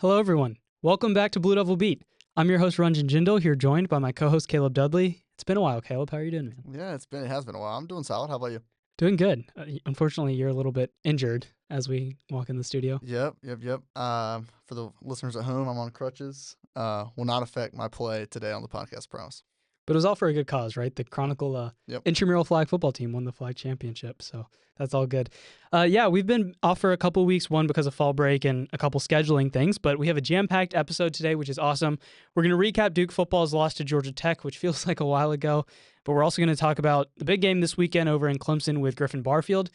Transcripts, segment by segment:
Hello, everyone. Welcome back to Blue Devil Beat. I'm your host, Ranjan Jindal, here joined by my co-host, Caleb Dudley. It's been a while, Caleb. How are you doing, man? Yeah, it has been a while. I'm doing solid. How about you? Doing good. Unfortunately, you're a little bit injured as we walk in the studio. Yep. For the listeners at home, I'm on crutches. Will not affect my play today on the podcast, promise. But it was all for a good cause, right? The Chronicle Yep. intramural flag football team won the flag championship, so that's all good. Yeah, we've been off for a couple weeks, one because of fall break and a couple scheduling things, but we have a jam-packed episode today, which is awesome. We're going to recap Duke football's loss to Georgia Tech, which feels like a while ago, but we're also going to talk about the big game this weekend over in Clemson with Griffin Barfield,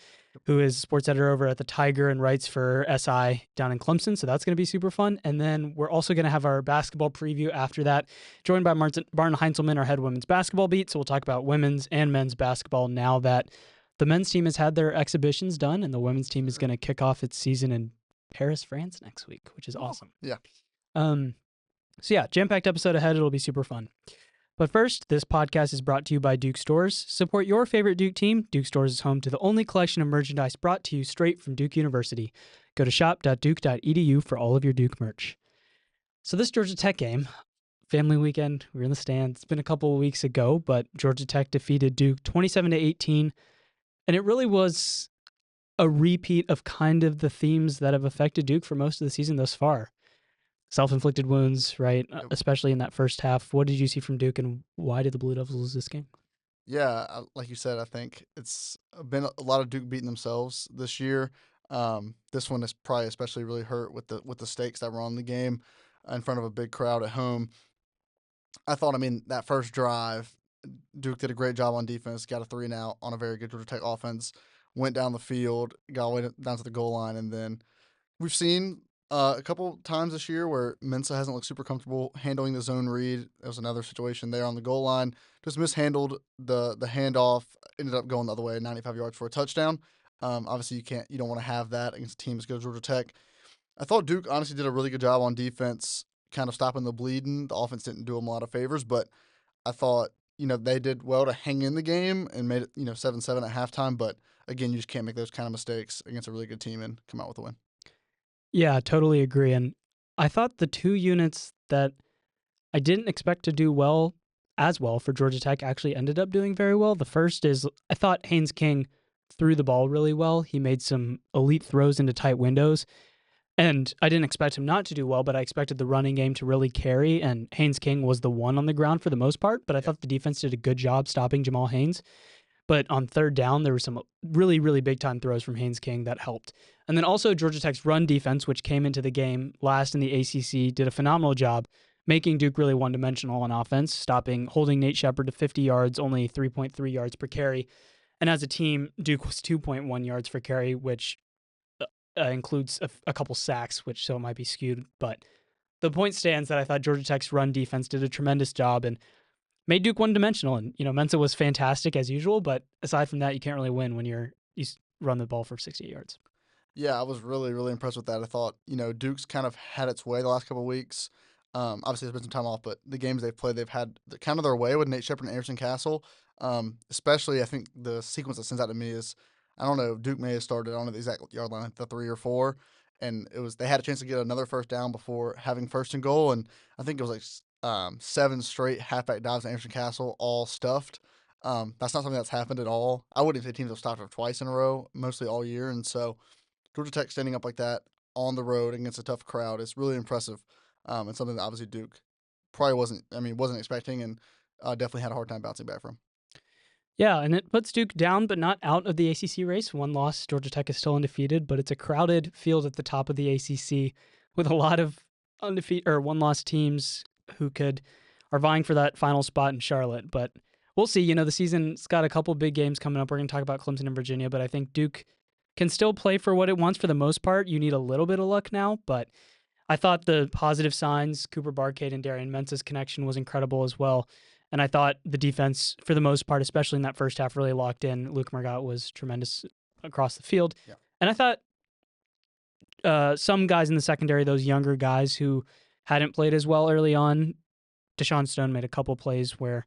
who is sports editor over at the Tiger and writes for SI down in Clemson. So that's going to be super fun. And then we're also going to have our basketball preview after that, joined by Martin Heintzelman, our head women's basketball beat. So we'll talk about women's and men's basketball now that the men's team has had their exhibitions done and the women's team is going to kick off its season in Paris, France next week, which is awesome. Yeah. So yeah, jam-packed episode ahead. It'll be super fun. But first, this podcast is brought to you by Duke Stores. Support your favorite Duke team. Duke Stores is home to the only collection of merchandise brought to you straight from Duke University. Go to shop.duke.edu for all of your Duke merch. So this Georgia Tech game, family weekend, we were in the stands. It's been a couple of weeks ago, but Georgia Tech defeated Duke 27-18. And it really was a repeat of kind of the themes that have affected Duke for most of the season thus far. Self-inflicted wounds, right? Yep. Especially in that first half. What did you see from Duke, and why did the Blue Devils lose this game? Yeah, like you said, I think it's been a lot of Duke beating themselves this year. This one is probably especially really hurt with the stakes that were on the game in front of a big crowd at home. I thought, that first drive, Duke did a great job on defense, got a 3-and-out on a very good Georgia Tech offense, went down the field, got all the way down to the goal line, and then we've seen a couple times this year where Mensa hasn't looked super comfortable handling the zone read. There was another situation there on the goal line. Just mishandled the handoff. Ended up going the other way, 95 yards for a touchdown. Obviously, you don't want to have that against teams as good as Georgia Tech. I thought Duke honestly did a really good job on defense, kind of stopping the bleeding. The offense didn't do them a lot of favors, but I thought they did well to hang in the game and made it 7-7 at halftime. But again, you just can't make those kind of mistakes against a really good team and come out with a win. Yeah, totally agree. And I thought the two units that I didn't expect to do as well for Georgia Tech actually ended up doing very well. The first is I thought Haynes King threw the ball really well. He made some elite throws into tight windows. And I didn't expect him not to do well, but I expected the running game to really carry. And Haynes King was the one on the ground for the most part. But I thought the defense did a good job stopping Jamal Haynes. But on third down, there were some really, really big-time throws from Haynes King that helped. And then also Georgia Tech's run defense, which came into the game last in the ACC, did a phenomenal job making Duke really one-dimensional on offense, holding Nate Shepard to 50 yards, only 3.3 yards per carry. And as a team, Duke was 2.1 yards per carry, which includes a couple sacks, so it might be skewed. But the point stands that I thought Georgia Tech's run defense did a tremendous job and made Duke one-dimensional. And, Mensa was fantastic as usual, but aside from that, you can't really win when you run the ball for 68 yards. Yeah, I was really, really impressed with that. I thought, Duke's kind of had its way the last couple of weeks. Obviously, there's been some time off, but the games they've played, they've had kind of their way with Nate Shepard and Anderson Castle. Especially, I think the sequence that stands out to me is, I don't know, Duke may have started, I don't know the exact yard line, the 3 or 4, and they had a chance to get another first down before having first and goal, and I think it was like 7 straight halfback dives to Anderson Castle, all stuffed. That's not something that's happened at all. I wouldn't say teams have stopped her twice in a row, mostly all year, and so Georgia Tech standing up like that on the road against a tough crowd is really impressive, and something that obviously Duke probably wasn't expecting, and definitely had a hard time bouncing back from. Yeah, and it puts Duke down, but not out of the ACC race. One loss, Georgia Tech is still undefeated, but it's a crowded field at the top of the ACC with a lot of undefeated or one-loss teams who are vying for that final spot in Charlotte. But we'll see. The season's got a couple big games coming up. We're going to talk about Clemson and Virginia, but I think Duke can still play for what it wants for the most part. You need a little bit of luck now, but I thought the positive signs, Cooper Barcade and Darian Mensa's connection was incredible as well. And I thought the defense, for the most part, especially in that first half, really locked in. Luke Margot was tremendous across the field. Yeah. And I thought some guys in the secondary, those younger guys who hadn't played as well early on, Deshaun Stone made a couple plays where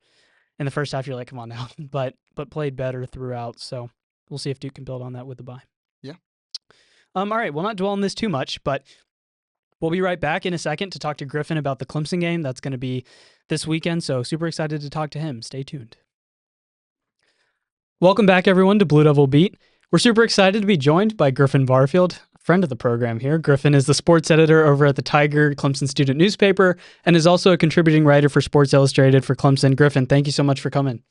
in the first half you're like, come on now, but played better throughout. So we'll see if Duke can build on that with the bye. Yeah. All right, we'll not dwell on this too much, but We'll be right back in a second to talk to Griffin about the Clemson game. That's going to be this weekend, so super excited to talk to him. Stay tuned. Welcome back, everyone, to Blue Devil Beat. We're super excited to be joined by Griffin Barfield, a friend of the program here. Griffin is the sports editor over at the Tiger, Clemson student newspaper, and is also a contributing writer for Sports Illustrated for Clemson. Griffin, thank you so much for coming.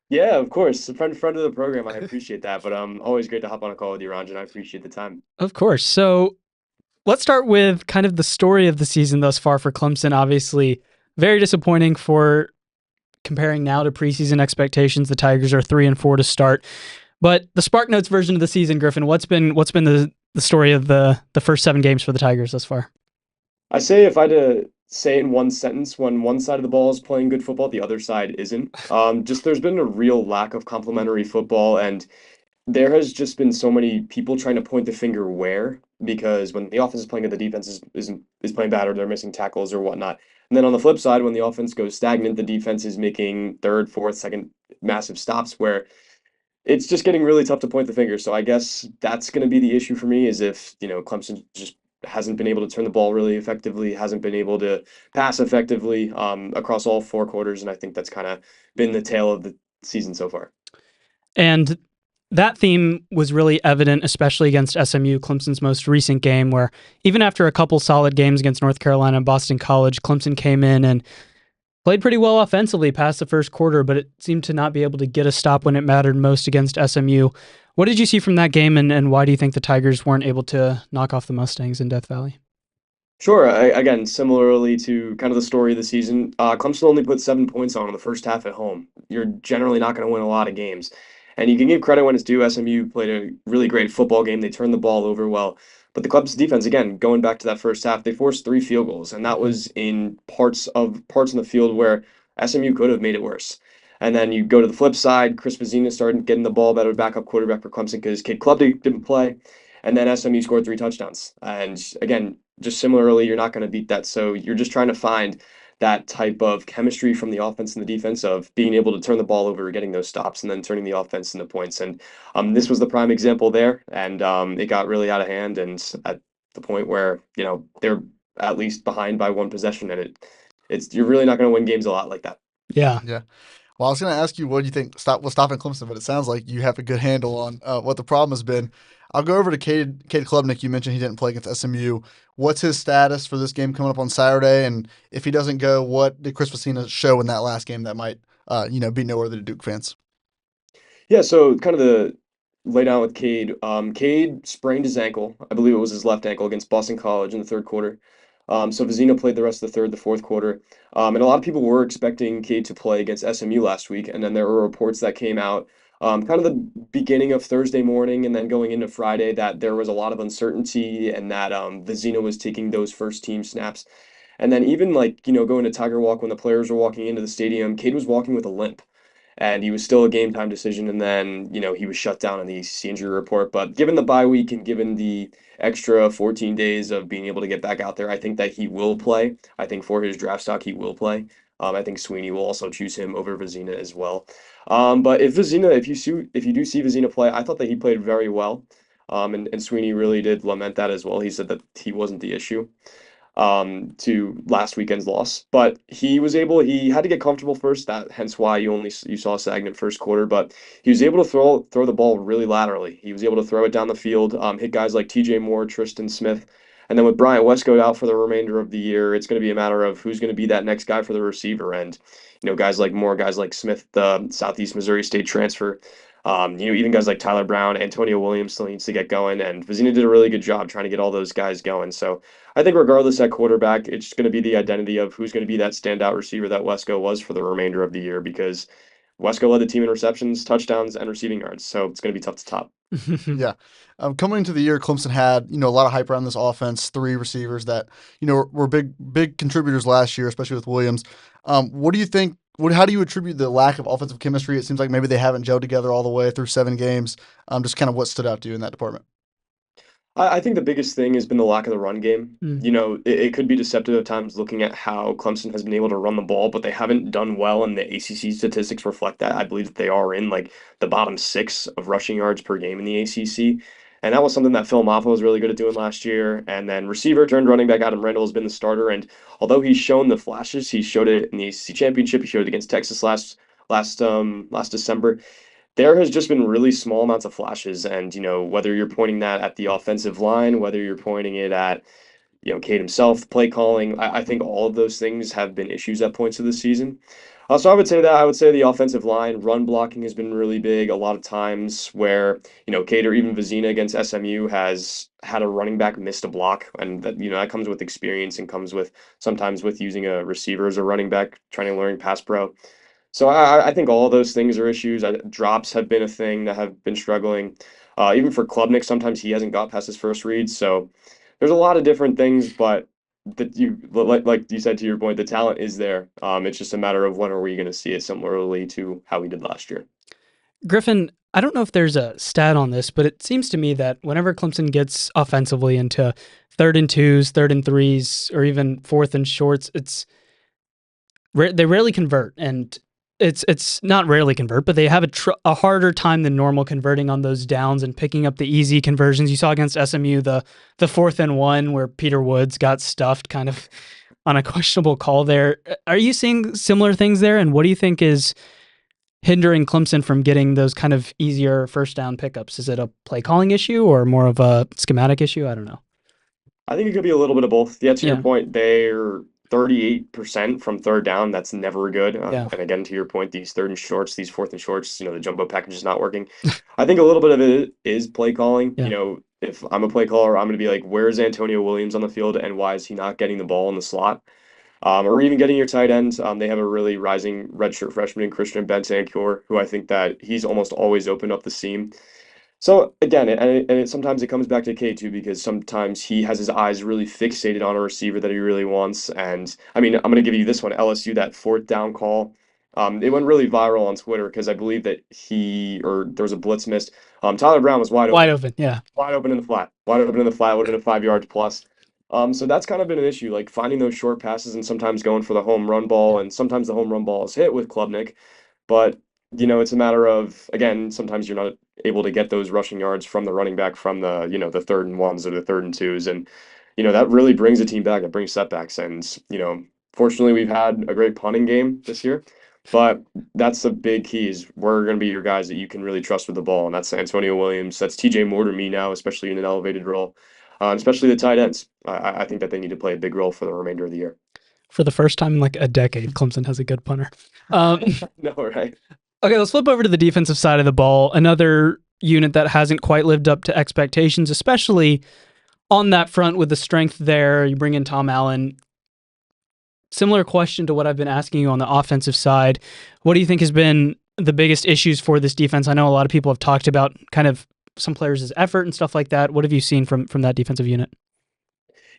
Yeah, of course. A friend of the program. I appreciate that. But always great to hop on a call with you, Ranjan. I appreciate the time. Of course. So let's start with kind of the story of the season thus far for Clemson. Obviously, very disappointing for comparing now to preseason expectations. The Tigers are 3-4 to start. But the Spark Notes version of the season, Griffin, what's been the story of the first 7 games for the Tigers thus far? I say if I had to say it in one sentence, when one side of the ball is playing good football, the other side isn't. Just there's been a real lack of complementary football, and there has just been so many people trying to point the finger where, because when the offense is playing good, the defense is playing bad or they're missing tackles or whatnot. And then on the flip side, when the offense goes stagnant, the defense is making third, fourth, second massive stops where it's just getting really tough to point the finger. So I guess that's going to be the issue for me is if, Clemson just hasn't been able to turn the ball really effectively, hasn't been able to pass effectively across all 4 quarters. And I think that's kind of been the tale of the season so far. And that theme was really evident, especially against SMU, Clemson's most recent game, where even after a couple solid games against North Carolina and Boston College, Clemson came in and played pretty well offensively past the first quarter, but it seemed to not be able to get a stop when it mattered most against SMU. What did you see from that game, and why do you think the Tigers weren't able to knock off the Mustangs in Death Valley? Sure. Again, similarly to kind of the story of the season, Clemson only put 7 points on in the first half at home. You're generally not going to win a lot of games. And you can give credit when it's due. SMU played a really great football game. They turned the ball over well. But the Clemson defense, again, going back to that first half, they forced 3 field goals, and that was in parts in the field where SMU could have made it worse. And then you go to the flip side, Chris Vizina started getting the ball better, backup quarterback for Clemson because Kid Clubby didn't play. And then SMU scored 3 touchdowns. And again, just similarly, you're not going to beat that. So you're just trying to find that type of chemistry from the offense and the defense of being able to turn the ball over, getting those stops, and then turning the offense into points. And this was the prime example there. And it got really out of hand. And at the point where, they're at least behind by 1 possession. And you're really not going to win games a lot like that. Yeah. Yeah. Well, I was going to ask you, what do you think was stopping Clemson, but it sounds like you have a good handle on what the problem has been. I'll go over to Cade Klubnik. You mentioned he didn't play against SMU. What's his status for this game coming up on Saturday? And if he doesn't go, what did Chris Vecina show in that last game that might, be noteworthy to Duke fans? Yeah, so kind of the lay down with Cade. Cade sprained his ankle. I believe it was his left ankle against Boston College in the third quarter. So Vizina played the rest of the third, the fourth quarter. And a lot of people were expecting Cade to play against SMU last week. And then there were reports that came out kind of the beginning of Thursday morning and then going into Friday that there was a lot of uncertainty and that Vizina was taking those first team snaps. And then even going to Tiger Walk when the players were walking into the stadium, Cade was walking with a limp and he was still a game time decision. And then, he was shut down in the ACC injury report. But given the bye week and given the extra 14 days of being able to get back out there, I think that he will play. I think for his draft stock, he will play. I think Sweeney will also choose him over Vizina as well. But if you do see Vizina play, I thought that he played very well. And Sweeney really did lament that as well. He said that he wasn't the issue to last weekend's loss. But he had to get comfortable first, hence why you saw a stagnant first quarter, but he was able to throw the ball really laterally. He was able to throw it down the field, hit guys like TJ Moore, Tristan Smith. And then with Bryant Westcott out for the remainder of the year, it's going to be a matter of who's going to be that next guy for the receiver. And, guys like Moore, guys like Smith, the Southeast Missouri State transfer, even guys like Tyler Brown, Antonio Williams still needs to get going. And Vizina did a really good job trying to get all those guys going. So I think regardless at quarterback, it's going to be the identity of who's going to be that standout receiver that Wesco was for the remainder of the year because Wesco led the team in receptions, touchdowns, and receiving yards. So it's going to be tough to top. Yeah. Coming into the year, Clemson had, a lot of hype around this offense, 3 receivers that, were big contributors last year, especially with Williams. What do you think? How do you attribute the lack of offensive chemistry? It seems like maybe they haven't gelled together all the way through 7 games. Just kind of what stood out to you in that department? I think the biggest thing has been the lack of the run game. It could be deceptive at times looking at how Clemson has been able to run the ball, but they haven't done well, and the ACC statistics reflect that. I believe that they are in the bottom 6 of rushing yards per game in the ACC. And that was something that Phil Maffa was really good at doing last year. And then receiver turned running back Adam Randall has been the starter. And although he's shown the flashes, he showed it in the ACC championship. He showed it against Texas last December. There has just been really small amounts of flashes. And, whether you're pointing that at the offensive line, whether you're pointing it at Cade himself, play calling. I think all of those things have been issues at points of the season. So I would say the offensive line, run blocking has been really big. A lot of times where, Cade or even Vizina against SMU has had a running back missed a block. And that comes with experience and comes with sometimes with using a receiver as a running back, trying to learn pass pro. So I think all of those things are issues. Drops have been a thing that have been struggling. Even for Klubnik, sometimes he hasn't got past his first read. So there's a lot of different things, but that like you said to your point, the talent is there. It's just a matter of when are we going to see it similarly to how we did last year. Griffin, I don't know if there's a stat on this, but it seems to me that whenever Clemson gets offensively into 3rd and 2s, 3rd and 3s, or even 4th and shorts, they rarely convert, and it's not rarely convert, but they have a harder time than normal converting on those downs and picking up the easy conversions. You saw against SMU the 4th and 1 where Peter Woods got stuffed kind of on a questionable call there. Are you seeing similar things there? And what do you think is hindering Clemson from getting those kind of easier first down pickups? Is it a play calling issue or more of a schematic issue? I don't know. I think it could be a little bit of both. Yeah, to your Yeah. point, they're 38% from third down. That's never good. Yeah. And again, to your point, these 3rd and shorts, these 4th and shorts, the jumbo package is not working. I think a little bit of it is play calling. Yeah. If I'm a play caller, I'm going to be like, where's Antonio Williams on the field and why is he not getting the ball in the slot? Or even getting your tight ends. They have a really rising redshirt freshman in Christian Bentancur, who I think that he's almost always opened up the seam. So again, sometimes it comes back to K too, because sometimes he has his eyes really fixated on a receiver that he really wants. And I mean, I'm going to give you this one, LSU, that 4th down call. It went really viral on Twitter because I believe that there was a blitz missed. Tyler Brown was wide open, Yeah. wide open in the flat, would have been a 5 yards plus. So that's kind of been an issue, like finding those short passes and sometimes going for the home run ball, and sometimes the home run ball is hit with Klubnik. But, it's a matter of, again, sometimes you're not able to get those rushing yards from the running back from the, the 3rd and 1s or the 3rd and 2s. And, that really brings a team back. It brings setbacks. And, fortunately, we've had a great punting game this year. But that's the big key is we're going to be your guys that you can really trust with the ball. And that's Antonio Williams. That's TJ Moore to me now, especially in an elevated role. Especially the tight ends. I think that they need to play a big role for the remainder of the year. For the first time in like a decade, Clemson has a good punter. No, right. Okay, let's flip over to the defensive side of the ball. Another unit that hasn't quite lived up to expectations, especially on that front with the strength there. You bring in Tom Allen. Similar question to what I've been asking you on the offensive side. What do you think has been the biggest issues for this defense? I know a lot of people have talked about kind of some players' effort and stuff like that. What have you seen from that defensive unit?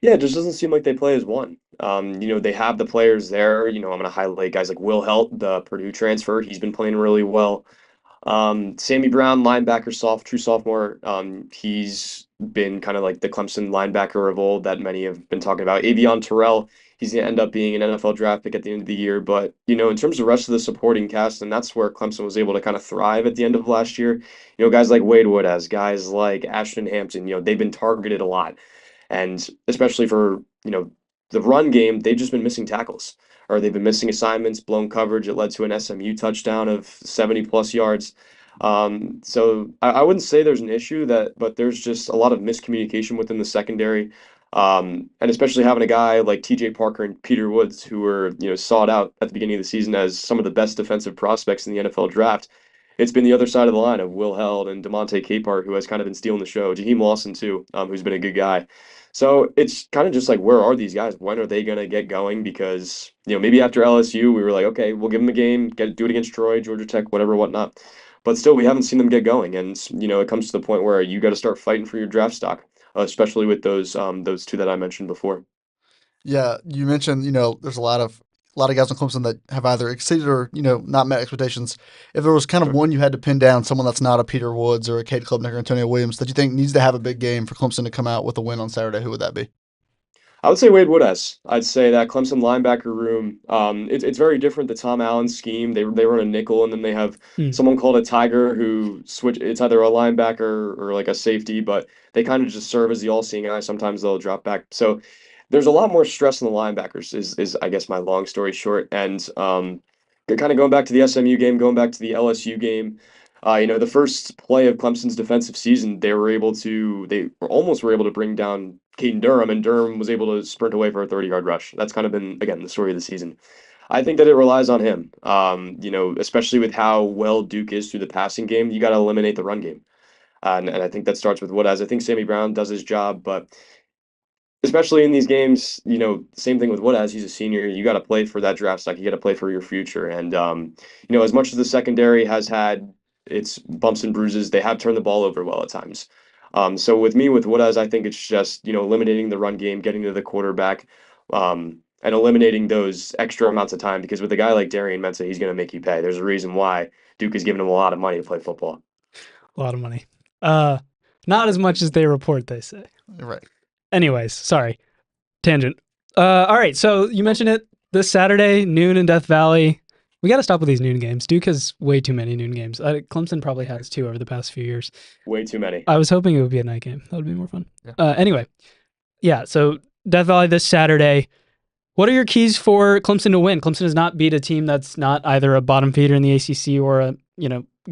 Yeah, it just doesn't seem like they play as one. They have the players there. I'm going to highlight guys like Will Helt, the Purdue transfer. He's been playing really well. Sammy Brown, linebacker, true sophomore. He's been kind of like the Clemson linebacker of old that many have been talking about. Avion Terrell, he's going to end up being an NFL draft pick at the end of the year. But, in terms of the rest of the supporting cast, and that's where Clemson was able to kind of thrive at the end of last year. Guys like Wade Woodaz, guys like Ashton Hampton, they've been targeted a lot. And especially for, the run game, they've just been missing tackles or they've been missing assignments, blown coverage. It led to an SMU touchdown of 70 plus yards. So I wouldn't say there's an issue but there's just a lot of miscommunication within the secondary. And especially having a guy like TJ Parker and Peter Woods, who were, sought out at the beginning of the season as some of the best defensive prospects in the NFL draft. It's been the other side of the line of Will Held and DeMonte Capehart, who has kind of been stealing the show. Jaheim Lawson, too, who's been a good guy. So it's kind of just like, where are these guys? When are they going to get going? Because, maybe after LSU, we were like, okay, we'll give them a game, do it against Troy, Georgia Tech, whatnot. But still, we haven't seen them get going. And, it comes to the point where you got to start fighting for your draft stock, especially with those two that I mentioned before. Yeah, you mentioned, there's a lot of guys on Clemson that have either exceeded or, not met expectations. If there was kind of one you had to pin down, someone that's not a Peter Woods or a Cade Klubnik or Antonio Williams that you think needs to have a big game for Clemson to come out with a win on Saturday, who would that be? I would say Wade Woodaz. I'd say that Clemson linebacker room. It's very different. The Tom Allen scheme. They run a nickel, and then they have Hmm. someone called a tiger who switch. It's either a linebacker or like a safety, but they kind of just serve as the all-seeing eye. Sometimes they'll drop back. So there's a lot more stress on the linebackers. Is I guess my long story short. And kind of going back to the SMU game, going back to the LSU game. The first play of Clemson's defensive season, they almost were able to bring down Caden Durham, and Durham was able to sprint away for a 30-yard rush. That's kind of been, again, the story of the season. I think that it relies on him. Especially with how well Duke is through the passing game, you got to eliminate the run game. And I think that starts with Woodaz. I think Sammy Brown does his job, but especially in these games, same thing with Woodaz. He's a senior. You got to play for that draft stock. You got to play for your future. And as much as the secondary has had its bumps and bruises, they have turned the ball over well at times. So with Woodaz, I think it's just eliminating the run game, getting to the quarterback, and eliminating those extra amounts of time. Because with a guy like Darian Mensah, he's going to make you pay. There's a reason why Duke is giving him a lot of money to play football. A lot of money. Not as much as they report, they say. Right. Anyways, sorry. Tangent. All right, so you mentioned it this Saturday, noon in Death Valley. We got to stop with these noon games. Duke has way too many noon games. Clemson probably has too over the past few years. Way too many. I was hoping it would be a night game. That would be more fun. Yeah. Anyway, so Death Valley this Saturday. What are your keys for Clemson to win? Clemson has not beat a team that's not either a bottom feeder in the ACC or a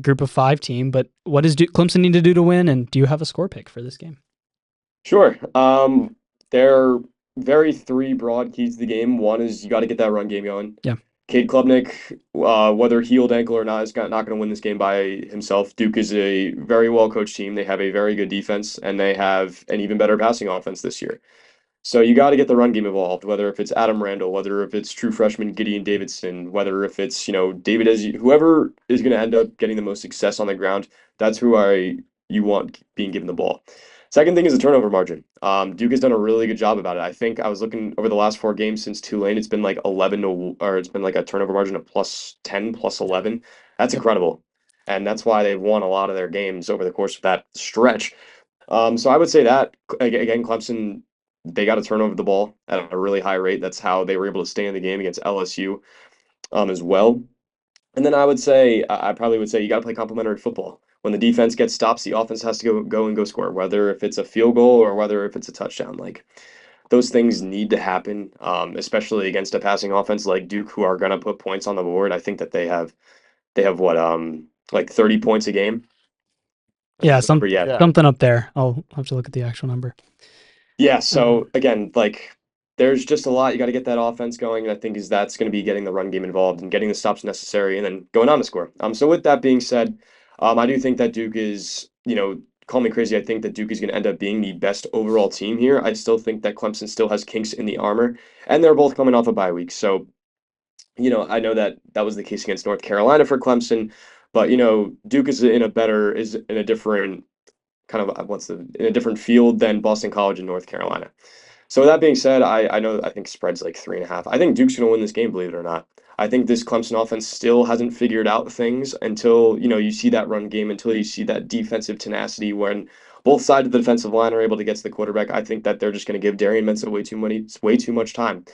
group of 5 team. But what does Clemson need to do to win? And do you have a score pick for this game? Sure. There are very 3 broad keys to the game. One is you got to get that run game going. Yeah. Cade Klubnik, whether healed ankle or not, is not going to win this game by himself. Duke is a very well-coached team. They have a very good defense, and they have an even better passing offense this year. So you got to get the run game involved, whether if it's Adam Randall, whether if it's true freshman Gideon Davidson, whether if it's, David as whoever is going to end up getting the most success on the ground, that's who you want being given the ball. Second thing is the turnover margin. Duke has done a really good job about it. I think I was looking over the last 4 games since Tulane. It's been like it's been like a turnover margin of +10, +11. That's incredible, and that's why they've won a lot of their games over the course of that stretch. So I would say that again, Clemson, they got to turn over the ball at a really high rate. That's how they were able to stay in the game against LSU, as well. And then I probably would say you got to play complementary football. When the defense gets stops, the offense has to go score, whether if it's a field goal or whether if it's a touchdown. Like those things need to happen, especially against a passing offense like Duke, who are going to put points on the board. I think that they have what like 30 points a game. Yeah, something up there. I'll have to look at the actual number. Yeah. So again, like there's just a lot. You got to get that offense going. And I think that's going to be getting the run game involved and getting the stops necessary and then going on to score. So with that being said, I do think that Duke is, call me crazy. I think that Duke is going to end up being the best overall team here. I still think that Clemson still has kinks in the armor, and they're both coming off a bye week. So, I know that was the case against North Carolina for Clemson, but Duke is in a different kind of in a different field than Boston College and North Carolina. So with that being said, I think spread's like 3.5. I think Duke's going to win this game, believe it or not. I think this Clemson offense still hasn't figured out things until, you see that run game, until you see that defensive tenacity when both sides of the defensive line are able to get to the quarterback. I think that they're just going to give Darian Mensah way too much time.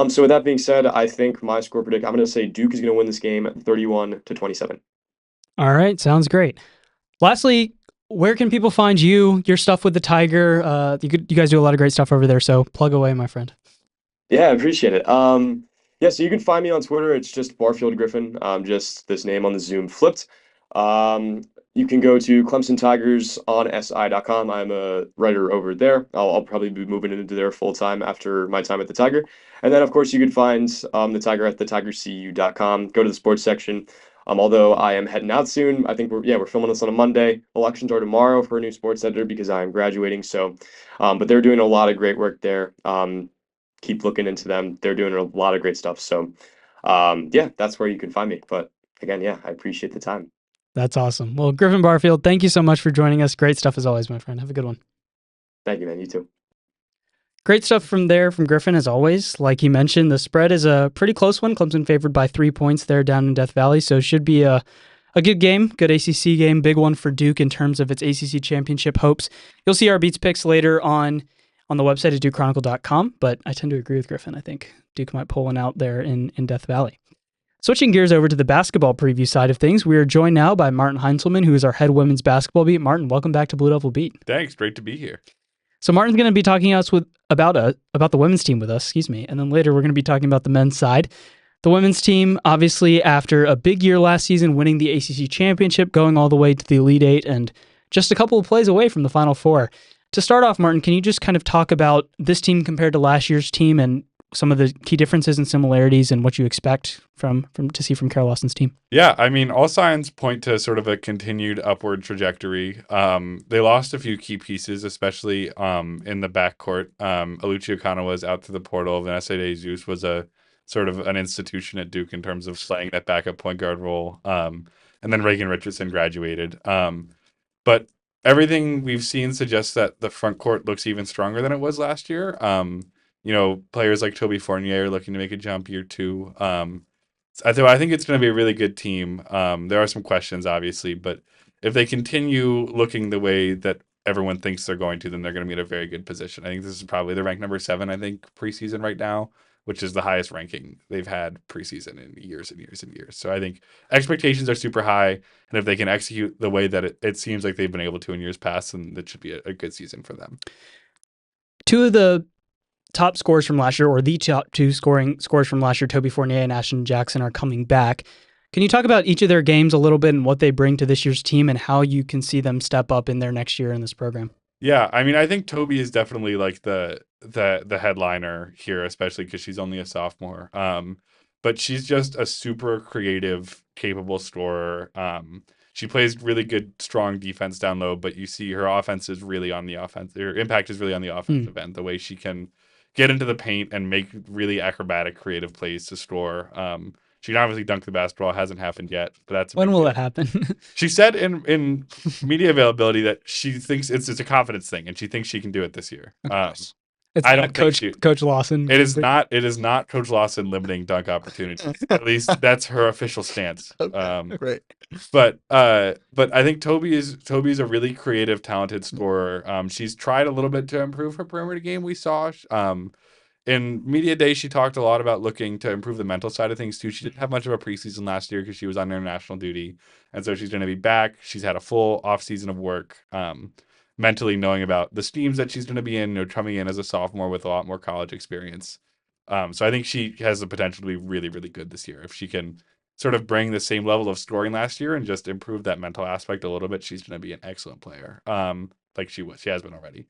So with that being said, I think my score predict, I'm going to say Duke is going to win this game 31-27. All right, sounds great. Lastly, where can people find you, your stuff with the Tiger? You guys do a lot of great stuff over there, so plug away, my friend. Yeah, I appreciate it. So you can find me on Twitter. It's just Barfield Griffin, just this name on the Zoom flipped. You can go to Clemson Tigers on si.com. I'm a writer over there. I'll probably be moving into there full time after my time at the Tiger. And then, of course, you can find the Tiger at thetigercu.com. Go to the sports section. Although I am heading out soon, I think we're filming this on a Monday. Elections are tomorrow for a new sports editor because I'm graduating. So, but they're doing a lot of great work there. Keep looking into them. They're doing a lot of great stuff. So, that's where you can find me. But again, I appreciate the time. That's awesome. Well, Griffin Barfield, thank you so much for joining us. Great stuff as always, my friend. Have a good one. Thank you, man. You too. Great stuff from Griffin as always. Like he mentioned, the spread is a pretty close one. Clemson favored by 3 points there down in Death Valley. So it should be a good game, good ACC game, big one for Duke in terms of its ACC championship hopes. You'll see our beats picks later on on the website at dukechronicle.com, but I tend to agree with Griffin. I think Duke might pull one out there in Death Valley. Switching gears over to the basketball preview side of things, we are joined now by Martin Heintzelman, who is our head women's basketball beat. Martin, welcome back to Blue Devil Beat. Thanks. Great to be here. So Martin's going to be talking to us about the women's team with us, and then later we're going to be talking about the men's side. The women's team, obviously, after a big year last season, winning the ACC championship, going all the way to the Elite Eight, and just a couple of plays away from the Final Four. To start off, Martin, can you just kind of talk about this team compared to last year's team and some of the key differences and similarities and what you expect to see from Carol Lawson's team? Yeah, I mean, all signs point to sort of a continued upward trajectory. They lost a few key pieces, especially in the backcourt. Alucci Okano was out to the portal. Vanessa De Jesus was a sort of an institution at Duke in terms of playing that backup point guard role. And then Reagan Richardson graduated. But everything we've seen suggests that the front court looks even stronger than it was last year. Players like Toby Fournier are looking to make a jump year two. So I think it's going to be a really good team. There are some questions, obviously, but if they continue looking the way that everyone thinks they're going to, then they're going to be in a very good position. I think this is probably the rank number 7, I think, preseason right now, which is the highest ranking they've had preseason in years and years and years. So I think expectations are super high, and if they can execute the way that it seems like they've been able to in years past, then that should be a good season for them. Two of the top scores from last year, or the top 2 scores from last year, Toby Fournier and Ashton Jackson, are coming back. Can you talk about each of their games a little bit and what they bring to this year's team and how you can see them step up in their next year in this program? Yeah, I mean, I think Toby is definitely like the headliner here, especially because she's only a sophomore. But she's just a super creative, capable scorer. She plays really good, strong defense down low, but you see her offense is really on the offense. Her impact is really on the offensive end. The way she can get into the paint and make really acrobatic, creative plays to score. She can obviously dunk the basketball. Hasn't happened yet, but that's when will that happen? She said in media availability that she thinks it's a confidence thing, and she thinks she can do it this year. It's I not don't Coach Lawson. It is not. It is not Coach Lawson limiting dunk opportunities. At least that's her official stance. Great. But I think Toby's a really creative, talented scorer. She's tried a little bit to improve her perimeter game. We saw. In media day, she talked a lot about looking to improve the mental side of things too. She didn't have much of a preseason last year because she was on international duty, and so she's going to be back. She's had a full off season of work, mentally knowing about the schemes that she's going to be in, coming in as a sophomore with a lot more college experience. So I think she has the potential to be really, really good this year. If she can sort of bring the same level of scoring last year and just improve that mental aspect a little bit, she's going to be an excellent player. Like she has been already.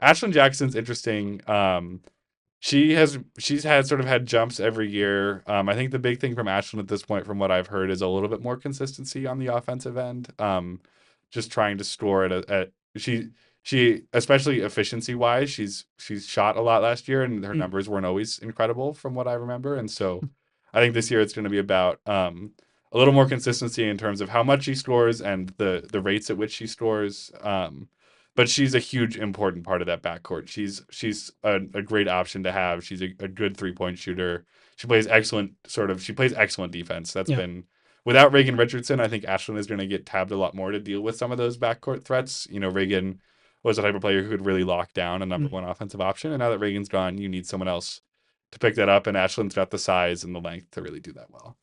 Ashlyn Jackson's interesting. She's had jumps every year. I think the big thing from Ashlyn at this point, from what I've heard, is a little bit more consistency on the offensive end. Just trying to score at she especially efficiency wise, she's shot a lot last year, and her numbers weren't always incredible from what I remember. And so I think this year it's going to be about a little more consistency in terms of how much she scores and the rates at which she scores. But she's a huge, important part of that backcourt. She's a great option to have. She's a good 3-point shooter. She plays excellent defense. That's been, without Reagan Richardson, I think Ashlyn is going to get tabbed a lot more to deal with some of those backcourt threats. Reagan was a type of player who could really lock down a number one offensive option. And now that Reagan's gone, you need someone else to pick that up. And Ashlyn's got the size and the length to really do that well.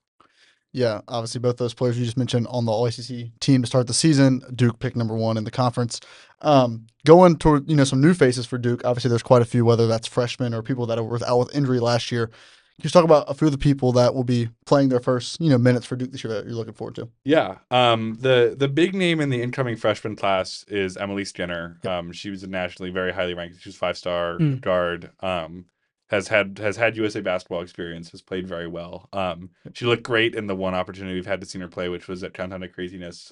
Yeah, obviously both those players you just mentioned on the All-ACC team to start the season. Duke picked number 1 in the conference. Going toward some new faces for Duke. Obviously, there's quite a few, whether that's freshmen or people that were out with injury last year. Can you talk about a few of the people that will be playing their first minutes for Duke this year that you're looking forward to? Yeah, the big name in the incoming freshman class is Emily Skinner. Yep. She was a nationally very highly ranked. She was 5-star guard. Has had USA basketball experience, has played very well. She looked great in the one opportunity we've had to see her play, which was at Countdown to Craziness.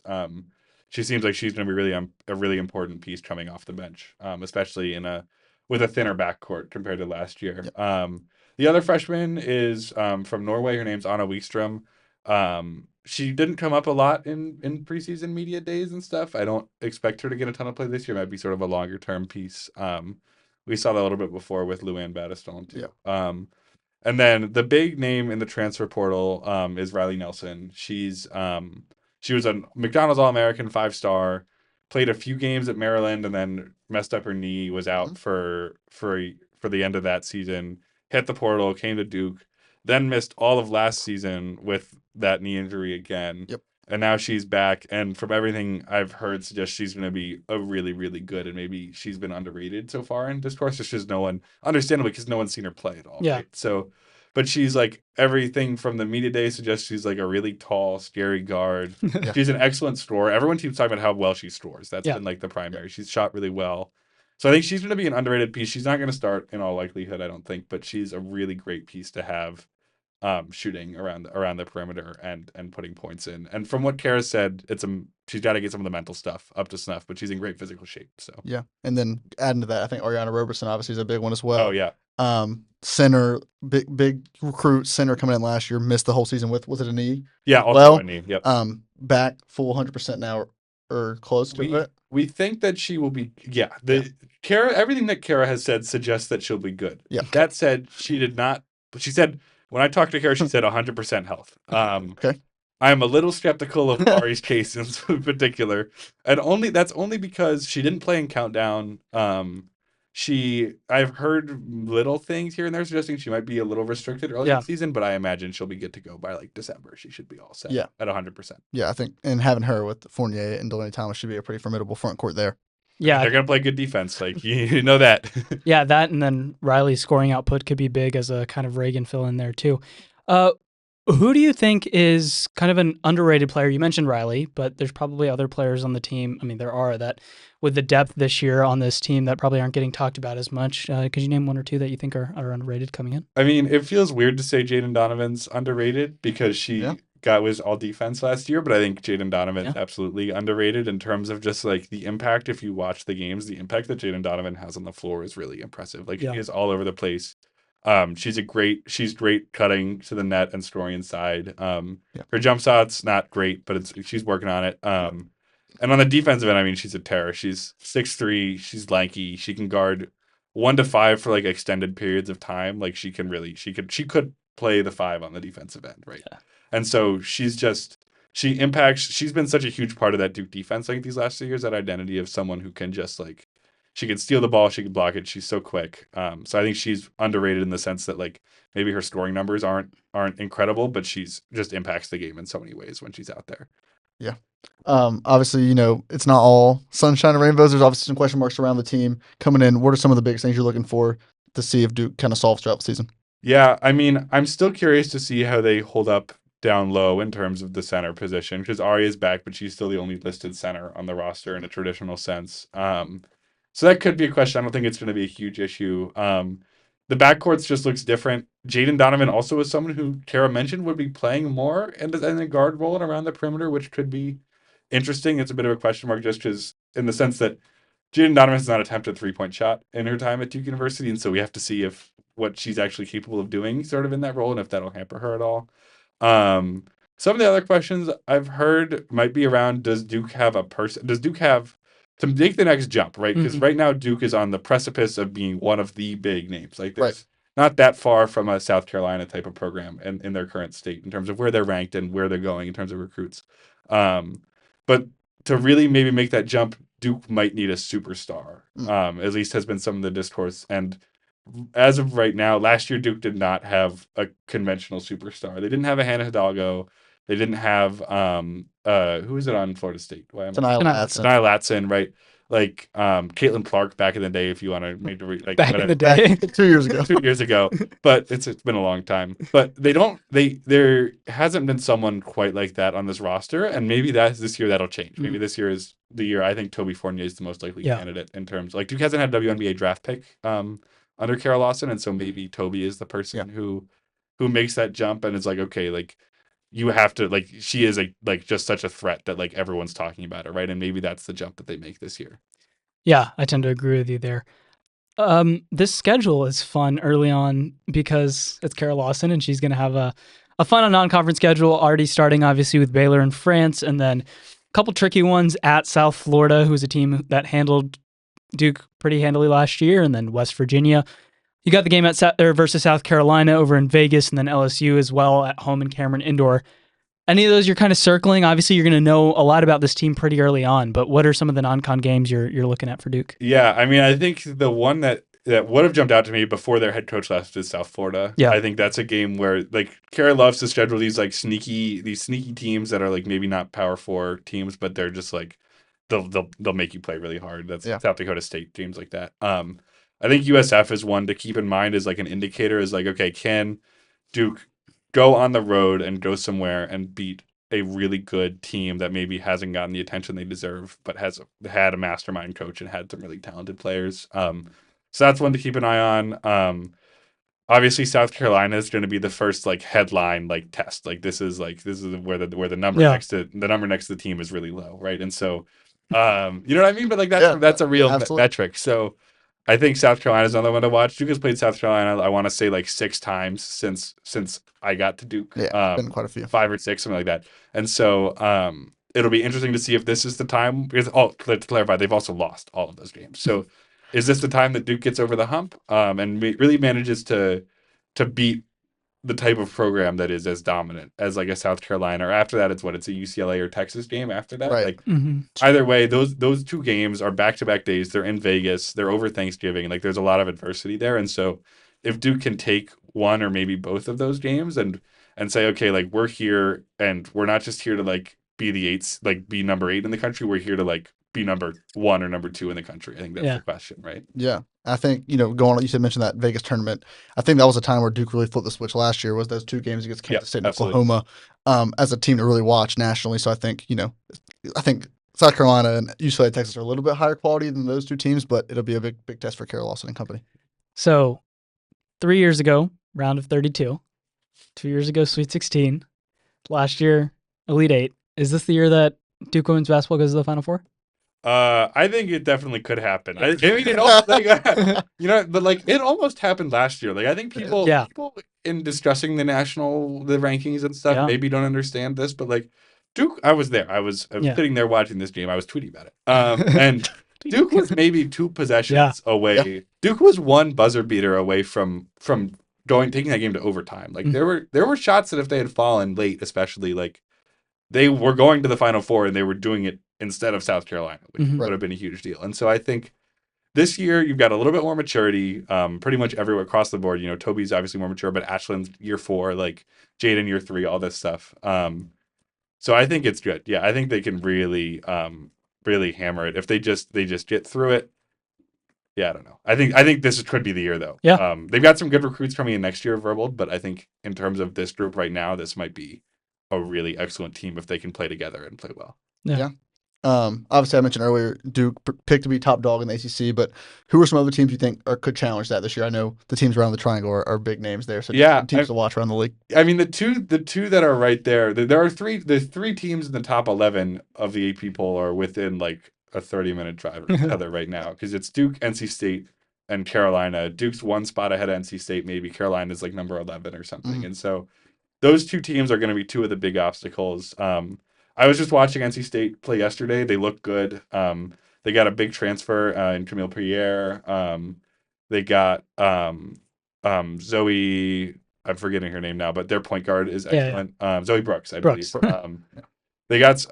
She seems like she's going to be a really important piece coming off the bench, especially with a thinner backcourt compared to last year. Yep. The other freshman is from Norway. Her name's Anna Wikström. She didn't come up a lot in preseason media days and stuff. I don't expect her to get a ton of play this year. It might be sort of a longer term piece. We saw that a little bit before with Luann Battistone too. Yeah. And then the big name in the transfer portal is Riley Nelson. She was a McDonald's All-American 5-star. played a few games at Maryland and then messed up her knee, was out for the end of that season, hit the portal, came to Duke, then missed all of last season with that knee injury again. Yep. And now she's back, and from everything I've heard, suggests she's going to be a really, really good, and maybe she's been underrated so far in discourse. It's just no one, understandably, because no one's seen her play at all. Yeah. Right? So, but she's like everything from the media day suggests she's like a really tall, scary guard. Yeah. She's an excellent scorer. Everyone keeps talking about how well she scores. That's been like the primary. She's shot really well. So I think she's going to be an underrated piece. She's not going to start in all likelihood, I don't think, but she's a really great piece to have. Shooting around the perimeter and putting points in. And from what Kara said, she's got to get some of the mental stuff up to snuff, but she's in great physical shape. So yeah, and then adding to that, I think Ariana Roberson obviously is a big one as well. Oh yeah. Center, big recruit center coming in last year, missed the whole season with, was it a knee? Yeah, also a knee. Yep. Back full 100% now or close to it. We think that she will be. Yeah, Kara. Everything that Kara has said suggests that she'll be good. Yeah. That said, she did not. But she said when I talked to Kara, she said 100% health. Okay. I am a little skeptical of Ari's case in particular, and that's only because she didn't play in Countdown. I've heard little things here and there suggesting she might be a little restricted early in the season, but I imagine she'll be good to go by like December. She should be all set at 100%. Yeah, I think, and having her with Fournier and Delaney Thomas should be a pretty formidable front court there. Yeah. They're going to play good defense. Like, you know that. Yeah, that, and then Riley's scoring output could be big as a kind of Reagan fill in there too. Who do you think is kind of an underrated player? You mentioned Riley, but there's probably other players on the team. I mean, there are that with the depth this year on this team that probably aren't getting talked about as much. Could you name one or two that you think are underrated coming in? I mean, it feels weird to say Jaden Donovan's underrated because she was all defense last year, but I think Jaden Donovan's absolutely underrated in terms of just like the impact. If you watch the games, the impact that Jaden Donovan has on the floor is really impressive. Like she is all over the place. She's great cutting to the net and scoring inside. Her jump shot's not great, but she's working on it. And on the defensive end, I mean, she's a terror. She's 6'3", she's lanky. She can guard 1 to 5 for like extended periods of time. Like she could play the 5 on the defensive end, right? Yeah. And so she impacts. She's been such a huge part of that Duke defense like these last 2 years. That identity of someone who can just like. She can steal the ball. She can block it. She's so quick. So I think she's underrated in the sense that like maybe her scoring numbers aren't incredible, but she's just impacts the game in so many ways when she's out there. Yeah. Obviously, it's not all sunshine and rainbows. There's obviously some question marks around the team coming in. What are some of the biggest things you're looking for to see if Duke kind of solves throughout the season? Yeah, I mean, I'm still curious to see how they hold up down low in terms of the center position because Ari is back, but she's still the only listed center on the roster in a traditional sense. So that could be a question. I don't think it's going to be a huge issue. The backcourts just looks different. Jaden Donovan also is someone who Kara mentioned would be playing more in the guard role and around the perimeter, which could be interesting. It's a bit of a question mark just because in the sense that Jaden Donovan has not attempted a 3-point shot in her time at Duke University, and so we have to see what she's actually capable of doing sort of in that role and if that'll hamper her at all. Some of the other questions I've heard might be around, does Duke have to make the next jump, right? Because right now Duke is on the precipice of being one of the big names. Like there's not that far from a South Carolina type of program in their current state in terms of where they're ranked and where they're going in terms of recruits. But to really maybe make that jump, Duke might need a superstar. At least has been some of the discourse. And as of right now, last year Duke did not have a conventional superstar. They didn't have a Hannah Hidalgo. They didn't have who is it on Florida State? Tanai Latson, right? Like Caitlin Clark back in the day, if you want to make in the day, 2 years ago. 2 years ago. But it's been a long time. But there hasn't been someone quite like that on this roster, and maybe this year that'll change. Maybe this year is the year. I think Toby Fournier is the most likely candidate in terms like Duke hasn't had a WNBA draft pick under Kara Lawson, and so maybe Toby is the person who makes that jump and is like, okay, like. You have to she is just such a threat that like everyone's talking about her, right? And maybe that's the jump that they make this year. Yeah, I tend to agree with you there. This schedule is fun early on because it's Kara Lawson and she's going to have a fun non-conference schedule already starting obviously with Baylor in France and then a couple tricky ones at South Florida, who's a team that handled Duke pretty handily last year, and then West Virginia. You got the game versus South Carolina over in Vegas, and then LSU as well at home in Cameron Indoor. any of those you're kind of circling? Obviously, you're going to know a lot about this team pretty early on, but what are some of the non-con games you're looking at for Duke? Yeah, I mean, I think the one that would have jumped out to me before their head coach left is South Florida. Yeah. I think that's a game where like Kara loves to schedule these like sneaky teams that are like maybe not Power 4 teams, but they're just like they'll make you play really hard. That's South Dakota State games like that. I think USF is one to keep in mind as like an indicator. Is like, okay, can Duke go on the road and go somewhere and beat a really good team that maybe hasn't gotten the attention they deserve, but has had a mastermind coach and had some really talented players. So that's one to keep an eye on. Obviously, South Carolina is going to be the first like headline like test. Like this is where the number next to the team is really low, right? And so, you know what I mean? But like that's a real metric. So I think South Carolina is another one to watch. Duke has played South Carolina, I want to say like 6 times since I got to Duke. Yeah, been quite a few. 5 or 6, something like that. And so it'll be interesting to see if this is the time. Because, to clarify, they've also lost all of those games. So is this the time that Duke gets over the hump and really manages to beat the type of program that is as dominant as like a South Carolina, or after that it's a UCLA or Texas game after that, right? Like either way, those 2 games are back-to-back days. They're in Vegas. They're over Thanksgiving. Like there's a lot of adversity there, and so if Duke can take one or maybe both of those games and say, okay, like we're here and we're not just here to like be the 8s, like be number 8 in the country. We're here to like be number 1 or number 2 in the country. I think that's the question, right? Yeah. I think, going on, you mentioned that Vegas tournament. I think that was a time where Duke really flipped the switch last year, was those 2 games against Kansas State and Oklahoma as a team to really watch nationally. So I think, I think South Carolina and UCLA Texas are a little bit higher quality than those 2 teams, but it'll be a big test for Kara Lawson and company. So 3 years ago, round of 32. 2 years ago, Sweet 16. Last year, Elite 8. Is this the year that Duke women's basketball goes to the Final Four? I think it definitely could happen. I mean, it almost, but like it almost happened last year. Like I think people in discussing the rankings and stuff maybe don't understand this, but like Duke, I was there. I was sitting there watching this game. I was tweeting about it. And Duke was maybe 2 possessions away. Yeah. Duke was 1 buzzer beater away from taking that game to overtime. Like there were shots that if they had fallen late, especially like they were going to the Final Four and they were doing it instead of South Carolina, which would have been a huge deal. And so I think this year you've got a little bit more maturity, pretty much everywhere across the board. Toby's obviously more mature, but Ashland's year 4, like Jaden year 3, all this stuff. So I think it's good. Yeah, I think they can really hammer it if they just get through it. Yeah, I don't know. I think this could be the year though. Yeah. They've got some good recruits coming in next year, Verbold, but I think in terms of this group right now, this might be a really excellent team if they can play together and play well. Yeah. Obviously, I mentioned earlier Duke picked to be top dog in the ACC, but who are some other teams you think could challenge that this year? I know the teams around the triangle are big names there, so teams to watch around the league. I mean, the two that are right there. There are 3 teams in the top 11 of the AP poll are within like a 30-minute drive of each other right now, because it's Duke, NC State, and Carolina. Duke's 1 spot ahead of NC State, maybe. Carolina's like number 11 or something, and so those 2 teams are going to be 2 of the big obstacles. I was just watching NC State play yesterday. They look good. They got a big transfer in Camille Pierre. They got Zoe. I'm forgetting her name now, but their point guard is excellent. Zoe Brooks, I believe. They got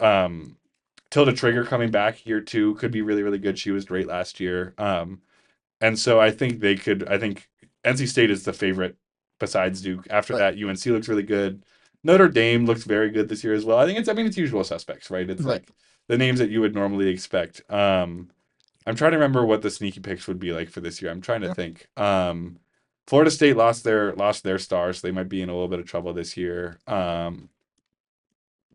Tilda Trigger coming back year 2. Could be really, really good. She was great last year. And so I think they could. I think NC State is the favorite besides Duke. After that, UNC looks really good. Notre Dame looks very good this year as well. I think it's usual suspects, right? It's like the names that you would normally expect. I'm trying to remember what the sneaky picks would be like for this year. I'm trying to think. Florida State lost their stars, so they might be in a little bit of trouble this year.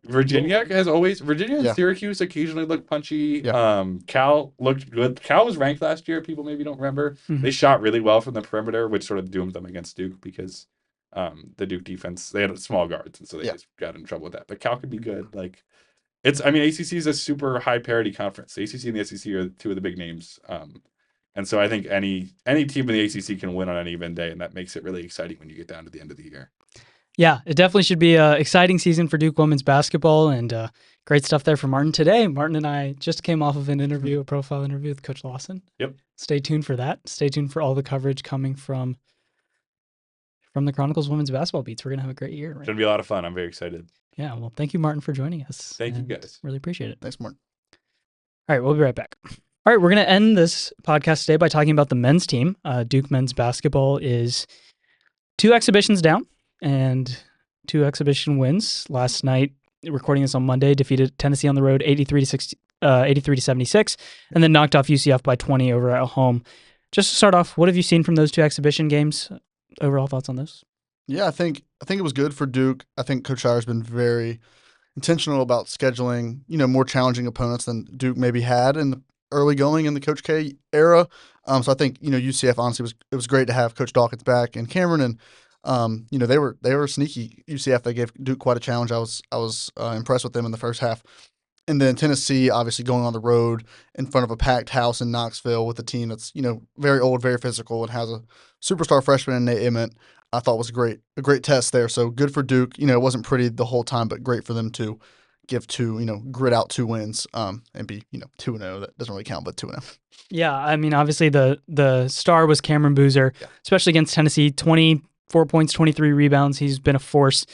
Virginia and Syracuse occasionally look punchy. Cal looked good. Cal was ranked last year. People maybe don't remember. They shot really well from the perimeter, which sort of doomed them against Duke because the Duke defense, they had small guards, and so they just got in trouble with that. But Cal could be good. Like ACC is a super high parity conference. The ACC and the SEC are 2 of the big names. And so I think any team in the ACC can win on any given day, and that makes it really exciting when you get down to the end of the year. Yeah, it definitely should be an exciting season for Duke women's basketball, and great stuff there from Martin today. Martin and I just came off of a profile interview with Coach Lawson. Yep. Stay tuned for that. Stay tuned for all the coverage coming from from the Chronicles Women's Basketball Beats. We're going to have a great year. It's going to be a lot of fun. I'm very excited. Yeah, well, thank you, Martin, for joining us. Thank you, guys. Really appreciate it. Thanks, Martin. All right, we'll be right back. All right, we're going to end this podcast today by talking about the men's team. Duke men's basketball is 2 exhibitions down and 2 exhibition wins. Last night, recording this on Monday, defeated Tennessee on the road 83-76, and then knocked off UCF by 20 over at home. Just to start off, what have you seen from those 2 exhibition games? Overall thoughts on those? Yeah, I think it was good for Duke. I think Coach Shire's been very intentional about scheduling, more challenging opponents than Duke maybe had in the early going in the Coach K era. So I think UCF honestly was great to have Coach Dawkins back and Cameron, and they were sneaky. UCF, they gave Duke quite a challenge. I was impressed with them in the first half. And then Tennessee, obviously going on the road in front of a packed house in Knoxville with a team that's very old, very physical, and has a superstar freshman in Nate Emmett. I thought was a great test there. So good for Duke. It wasn't pretty the whole time, but great for them to give 2, grit out 2 wins, and be 2-0. That doesn't really count, but 2-0. Yeah, I mean, obviously the star was Cameron Boozer, especially against Tennessee. 24 points, 23 rebounds. He's been a force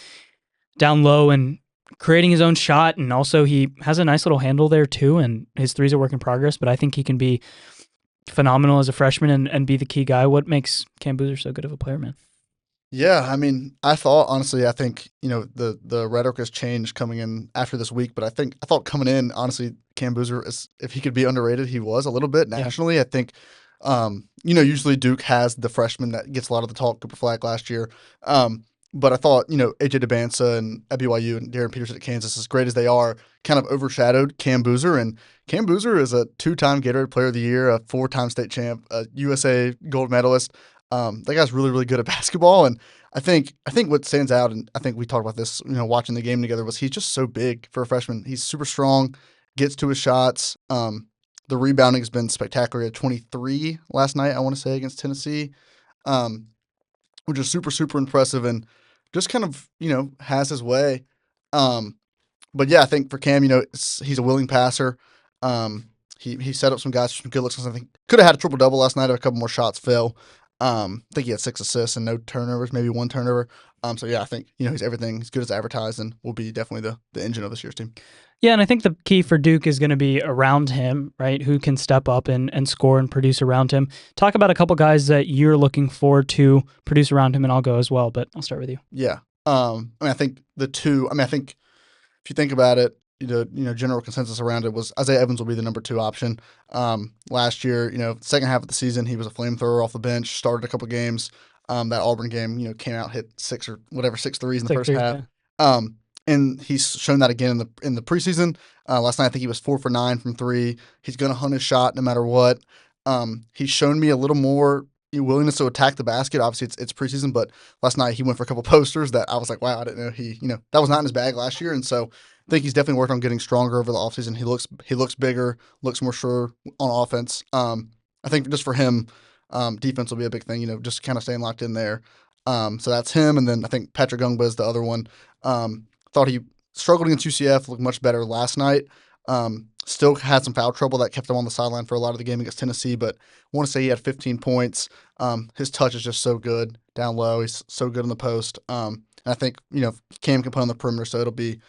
down low and creating his own shot, and also he has a nice little handle there too, and his three's a work in progress, but I think he can be phenomenal as a freshman and be the key guy. What makes Cam Boozer so good of a player, man? Yeah, I mean, I think, the rhetoric has changed coming in after this week, but I thought coming in, honestly, Cam Boozer, if he could be underrated, he was a little bit nationally. Yeah. I think, usually Duke has the freshman that gets a lot of the talk, Cooper Flag last year. But I thought, AJ DeBansa and at BYU and Darren Peterson at Kansas, as great as they are, kind of overshadowed Cam Boozer. And Cam Boozer is a 2-time Gatorade Player of the Year, a 4-time state champ, a USA gold medalist. That guy's really, really good at basketball. And I think what stands out, and I think we talked about this, watching the game together, was he's just so big for a freshman. He's super strong, gets to his shots. The rebounding has been spectacular. At 23 last night, I want to say, against Tennessee, which is super, super impressive, and just kind of, has his way. But yeah, I think for Cam, he's a willing passer. He set up some guys for some good looks. I think could have had a triple-double last night if a couple more shots fell. I think he had 6 assists and no turnovers, maybe 1 turnover. So yeah, I think, he's everything. He's good as advertised and will be definitely the engine of this year's team. Yeah, and I think the key for Duke is going to be around him, right? Who can step up and score and produce around him. Talk about a couple guys that you're looking forward to produce around him, and I'll go as well, but I'll start with you. Yeah. I think if you think about it, general consensus around it was Isaiah Evans will be the number 2 option. Last year, second half of the season, he was a flamethrower off the bench, started a couple games. That Auburn game, came out, hit 6 threes in the first half. Yeah. And he's shown that again in the preseason. Last night, I think he was 4 for 9 from 3. He's going to hunt his shot no matter what. He's shown me a little more willingness to attack the basket. Obviously, it's preseason, but last night he went for a couple posters that I was like, wow, I didn't know that was not in his bag last year. And so I think he's definitely worked on getting stronger over the offseason. He looks bigger, looks more sure on offense. I think just for him, defense will be a big thing, just kind of staying locked in there. So that's him. And then I think Patrick Gungba is the other one. Thought he struggled against UCF, looked much better last night. Still had some foul trouble that kept him on the sideline for a lot of the game against Tennessee, but I want to say he had 15 points. His touch is just so good down low. He's so good in the post. And I think, Cam can play on the perimeter, so it'll be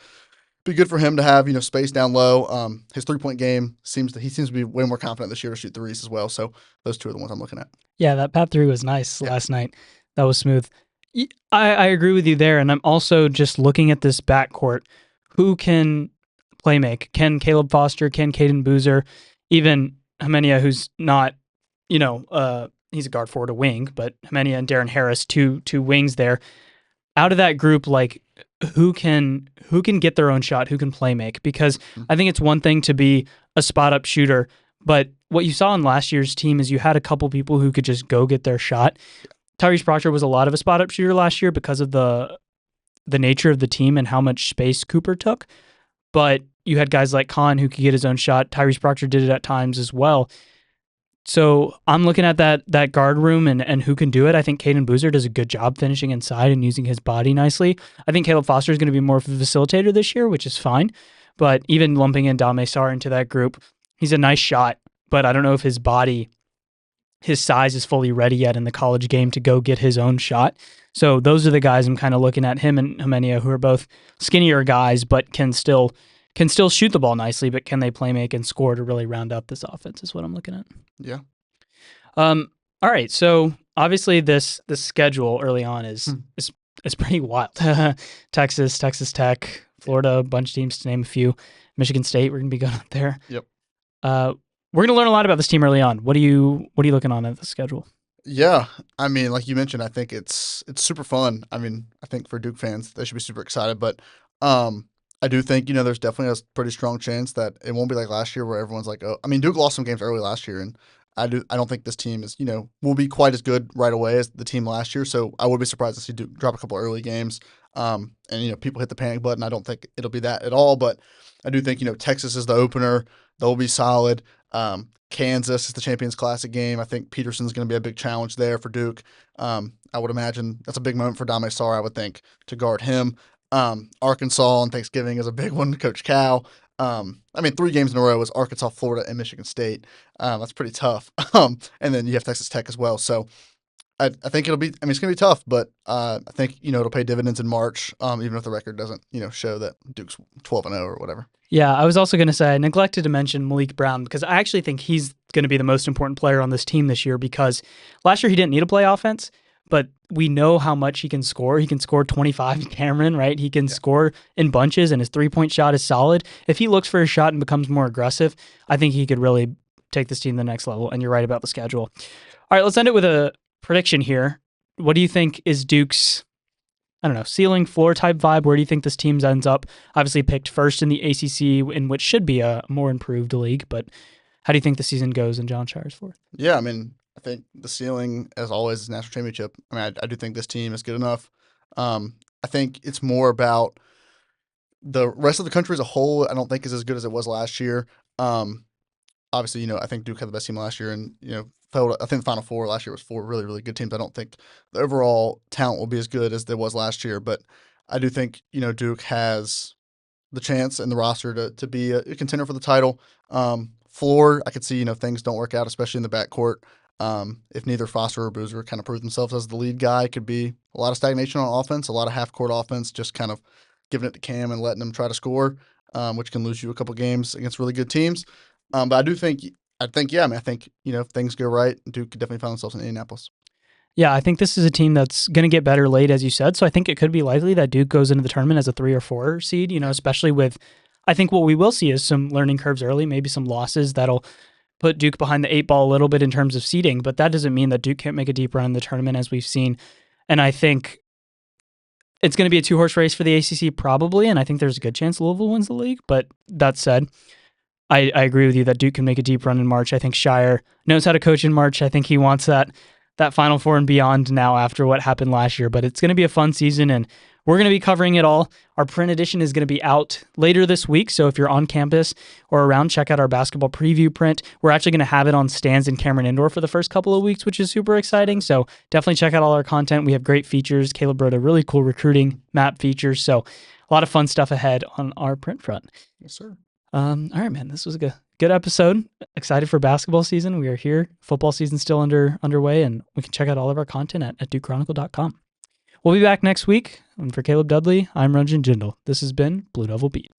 good for him to have, space down low. His 3-point game seems to be way more confident this year to shoot threes as well. So those 2 are the ones I'm looking at. Yeah, that Pat 3 was nice last night. That was smooth. I agree with you there, and I'm also just looking at this backcourt. Who can play make? Can Caleb Foster, can Caden Boozer, even Hemenia, who's not, he's a guard forward, a wing, but Hemenia and Darren Harris, two wings there. Out of that group, like, who can get their own shot, who can play make? Because I think it's one thing to be a spot-up shooter, but what you saw in last year's team is you had a couple people who could just go get their shot. Tyrese Proctor was a lot of a spot-up shooter last year because of the nature of the team and how much space Cooper took. But you had guys like Khan who could get his own shot. Tyrese Proctor did it at times as well. So I'm looking at that guard room and who can do it. I think Caden Boozer does a good job finishing inside and using his body nicely. I think Caleb Foster is going to be more of a facilitator this year, which is fine. But even lumping in Dame Sarr into that group, he's a nice shot, but I don't know if his body his size is fully ready yet in the college game to go get his own shot. So those are the guys I'm kind of looking at, him and Jimenez, who are both skinnier guys, but can still shoot the ball nicely, but can they play make and score to really round out this offense is what I'm looking at. Yeah. All right. So obviously this schedule early on is pretty wild. Texas Tech, Florida, a bunch of teams to name a few. Michigan State, we're gonna be going up there. Yep. We're gonna learn a lot about this team early on. What are you looking on at the schedule? Yeah, I mean, like you mentioned, I think it's super fun. I mean, I think for Duke fans, they should be super excited. But I do think there's definitely a pretty strong chance that it won't be like last year where everyone's like, oh, I mean, Duke lost some games early last year, and I don't think this team is will be quite as good right away as the team last year. So I would be surprised to see Duke drop a couple early games. And people hit the panic button. I don't think it'll be that at all. But I do think Texas is the opener. They'll be solid. Kansas is the Champions Classic game. I think Peterson's going to be a big challenge there for Duke. I would imagine that's a big moment for Dame Sarr, I would think, to guard him. Arkansas on Thanksgiving is a big one. Coach Cal. I mean, 3 games in a row was Arkansas, Florida, and Michigan State. That's pretty tough. And then you have Texas Tech as well. So I think it'll be. I mean, it's going to be tough, but I think it'll pay dividends in March. Even if the record doesn't show that Duke's 12-0 or whatever. Yeah, I was also going to say I neglected to mention Malik Brown because I actually think he's going to be the most important player on this team this year because last year he didn't need to play offense, but we know how much he can score. He can score 25 Cameron, right? He can score in bunches, and his three-point shot is solid. If he looks for his shot and becomes more aggressive, I think he could really take this team to the next level, and you're right about the schedule. All right, let's end it with a prediction here. What do you think is Duke's, ceiling, floor type vibe? Where do you think this team ends up? Obviously picked first in the ACC, in which should be a more improved league, but how do you think the season goes in John Shire's fourth? Yeah, I mean, I think the ceiling, as always, is national championship. I mean, I do think this team is good enough. I think it's more about the rest of the country as a whole. I don't think is as good as it was last year. Obviously, I think Duke had the best team last year, and I think the Final Four last year was 4 really, really good teams. I don't think the overall talent will be as good as there was last year, but I do think Duke has the chance and the roster to be a contender for the title. Floor, I could see things don't work out, especially in the backcourt. If neither Foster or Boozer kind of prove themselves as the lead guy, it could be a lot of stagnation on offense, a lot of half-court offense, just kind of giving it to Cam and letting him try to score, which can lose you a couple games against really good teams. But I think if things go right, Duke could definitely find themselves in Indianapolis. Yeah, I think this is a team that's going to get better late, as you said. So I think it could be likely that Duke goes into the tournament as a 3 or 4 seed, especially with, I think what we will see is some learning curves early, maybe some losses that'll put Duke behind the 8 ball a little bit in terms of seeding, but that doesn't mean that Duke can't make a deep run in the tournament as we've seen. And I think it's going to be a 2-horse race for the ACC probably, and I think there's a good chance Louisville wins the league. But that said, I agree with you that Duke can make a deep run in March. I think Shire knows how to coach in March. I think he wants that Final Four and beyond now after what happened last year. But it's going to be a fun season, and we're going to be covering it all. Our print edition is going to be out later this week, so if you're on campus or around, check out our basketball preview print. We're actually going to have it on stands in Cameron Indoor for the first couple of weeks, which is super exciting. So definitely check out all our content. We have great features. Caleb wrote a really cool recruiting map feature, so a lot of fun stuff ahead on our print front. Yes, sir. All right, man. This was a good episode. Excited for basketball season. We are here. Football season's still underway, and we can check out all of our content at dukechronicle.com. We'll be back next week. And for Caleb Dudley, I'm Ranjan Jindal. This has been Blue Devil Beat.